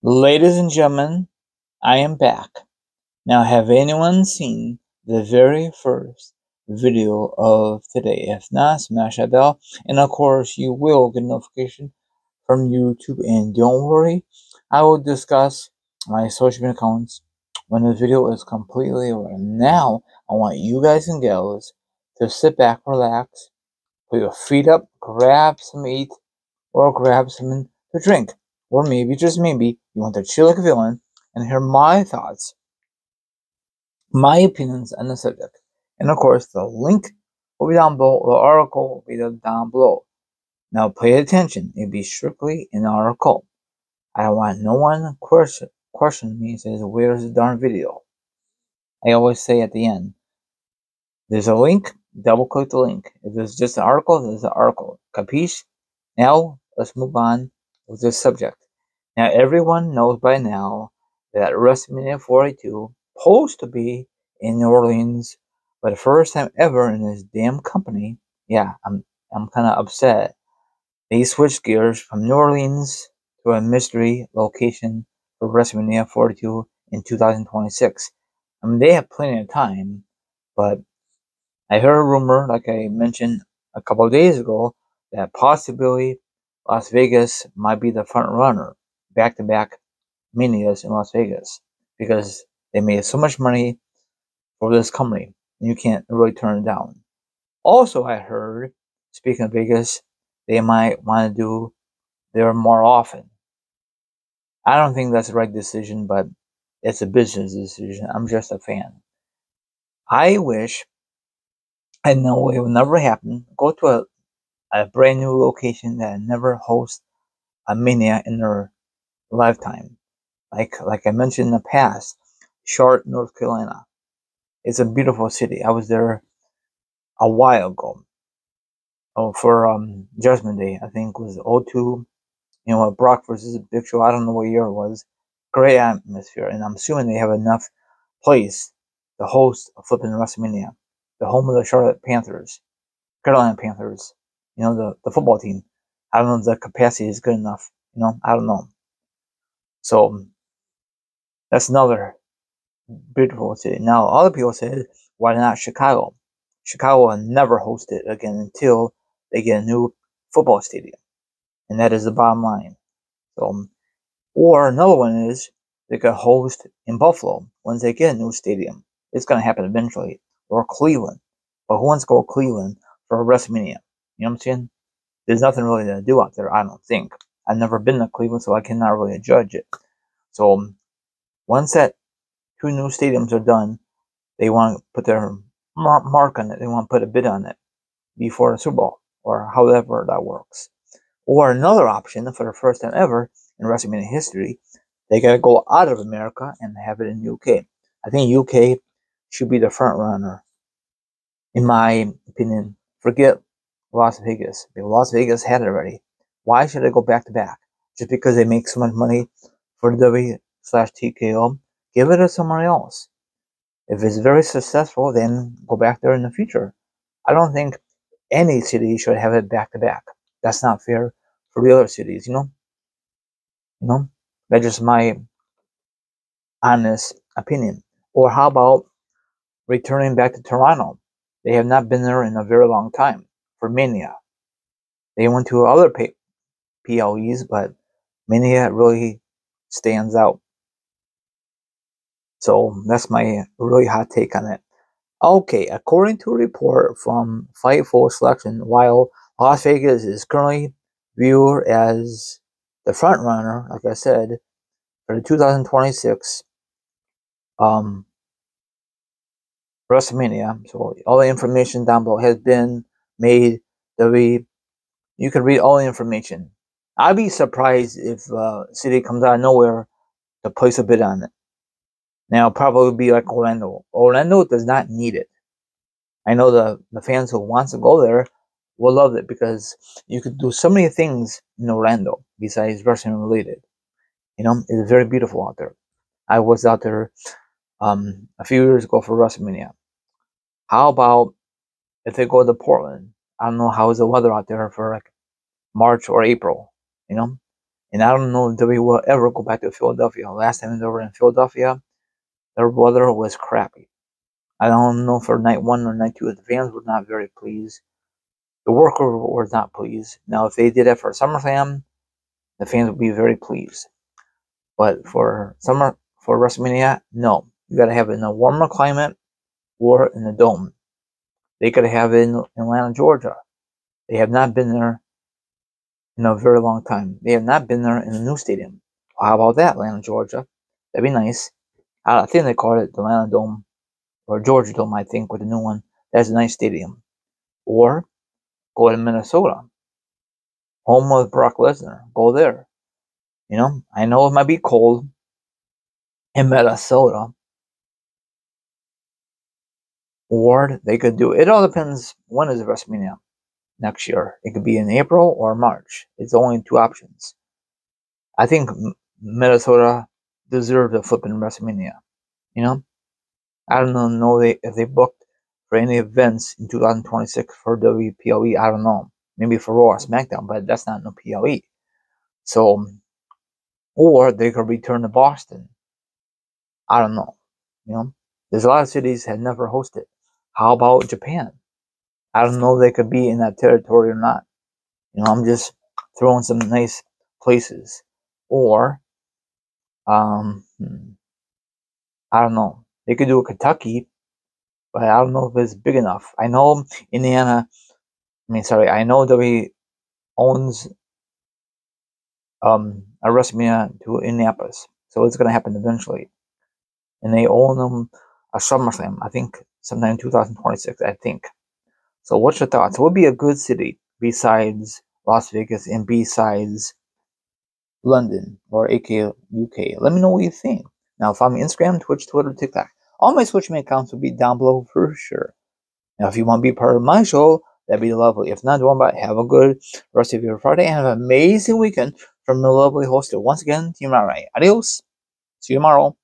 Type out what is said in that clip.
Ladies and gentlemen, I am back. Now, have anyone seen the very first video of today? If not, smash that bell. And of course, you will get a notification from YouTube. And don't worry, I will discuss my social media accounts when the video is completely over. Now, I want you guys and gals to sit back, relax, put your feet up, grab some meat, or grab something to drink. Or maybe, just maybe, you want to chill like a villain and hear my thoughts, my opinions on the subject. And of course, the link will be down below, the article will be down below. Now pay attention, it'll be strictly an article. I don't want no one question me and says, where's the darn video? I always say at the end, there's a link, double click the link. If there's just an article, there's an article. Capiche? Now, let's move on with this subject. Now, everyone knows by now that WrestleMania 42 supposed to be in New Orleans, but the first time ever in this damn company, yeah, I'm kind of upset. They switched gears from New Orleans to a mystery location for WrestleMania 42 in 2026. I mean, they have plenty of time, but I heard a rumor, like I mentioned a couple of days ago, that possibly Las Vegas might be the front runner, back-to-back Manias in Las Vegas, because they made so much money for this company, and you can't really turn it down. Also, I heard, speaking of Vegas, they might want to do there more often. I don't think that's the right decision, but it's a business decision. I'm just a fan. I wish, I know it will never happen, go to a brand new location that never hosts a Mania in their lifetime. Like I mentioned in the past, Charlotte, North Carolina. It's a beautiful city. I was there a while ago. Oh, for Judgment Day, I think it was '02. You know, Brock versus Big Show. I don't know what year it was. Great atmosphere, and I'm assuming they have enough place to host a flipping WrestleMania, the home of the Charlotte Panthers, Carolina Panthers. You know, the football team. I don't know if the capacity is good enough. You know, I don't know. So that's another beautiful city. Now, other people said, why not Chicago? Chicago will never host it again until they get a new football stadium. And that is the bottom line. So, or another one is they could host in Buffalo once they get a new stadium. It's going to happen eventually. Or Cleveland. But who wants to go to Cleveland for WrestleMania? You know what I'm saying? There's nothing really to do out there, I don't think. I've never been to Cleveland, so I cannot really judge it. So, once that two new stadiums are done, they want to put their mark on it. They want to put a bid on it before the Super Bowl, or however that works. Or another option, for the first time ever in WrestleMania history, they got to go out of America and have it in UK. I think UK should be the front runner, in my opinion. Forget Las Vegas. Las Vegas had it already. Why should I go back to back? Just because they make so much money for W/TKO? Give it to someone else. If it's very successful, then go back there in the future. I don't think any city should have it back to back. That's not fair for the other cities, you know? You know? That's just my honest opinion. Or how about returning back to Toronto? They have not been there in a very long time for Mania. They went to other PLEs, but Mania really stands out. So that's my really hot take on it. Okay, according to a report from Fightful Select, while Las Vegas is currently viewed as the front runner, like I said, for the 2026 WrestleMania, so all the information down below has been made. You can read all the information. I'd be surprised if city comes out of nowhere to place a bid on it. Now, probably be like Orlando. Orlando does not need it. I know the fans who wants to go there will love it because you could do so many things in Orlando besides wrestling related. You know, it's very beautiful out there. I was out there a few years ago for WrestleMania. How about if they go to Portland? I don't know how is the weather out there for like March or April, you know? And I don't know if WWE will ever go back to Philadelphia. Last time they were in Philadelphia, their weather was crappy. I don't know for night 1 or night 2 if the fans were not very pleased. The worker was not pleased. Now, if they did it for SummerSlam, the fans would be very pleased. But for WrestleMania, no. You got to have it in a warmer climate or in the dome. They could have it in Atlanta, Georgia. They have not been there in a very long time. They have not been there in a new stadium. How about that, Atlanta, Georgia? That'd be nice. I think they call it the Atlanta Dome or Georgia Dome, I think, with the new one. That's a nice stadium. Or go to Minnesota, home of Brock Lesnar. Go there. You know, I know it might be cold in Minnesota. Or they could do it. All depends when is WrestleMania next year. It could be in April or March. It's only 2 options. I think Minnesota deserves a flipping WrestleMania. You know, I don't know if they booked for any events in 2026 for WPLE. I don't know. Maybe for Raw or SmackDown, but that's not no PLE. So, or they could return to Boston. I don't know. You know, there's a lot of cities that never hosted. How about Japan? I don't know if they could be in that territory or not. You know, I'm just throwing some nice places. Or, I don't know. They could do a Kentucky, but I don't know if it's big enough. I know I know WWE owns a WrestleMania to Indianapolis, so it's gonna happen eventually. And they own them a SummerSlam, I think, sometime in 2026, I think. So what's your thoughts? What would be a good city besides Las Vegas and besides London or aka UK? Let me know what you think. Now follow me on Instagram, Twitch, Twitter, TikTok. All my social media accounts will be down below for sure. Now if you want to be part of my show, that'd be lovely. If not, don't worry. Have a good rest of your Friday and have an amazing weekend from the lovely host. Once again, Team Alright. Adios. See you tomorrow.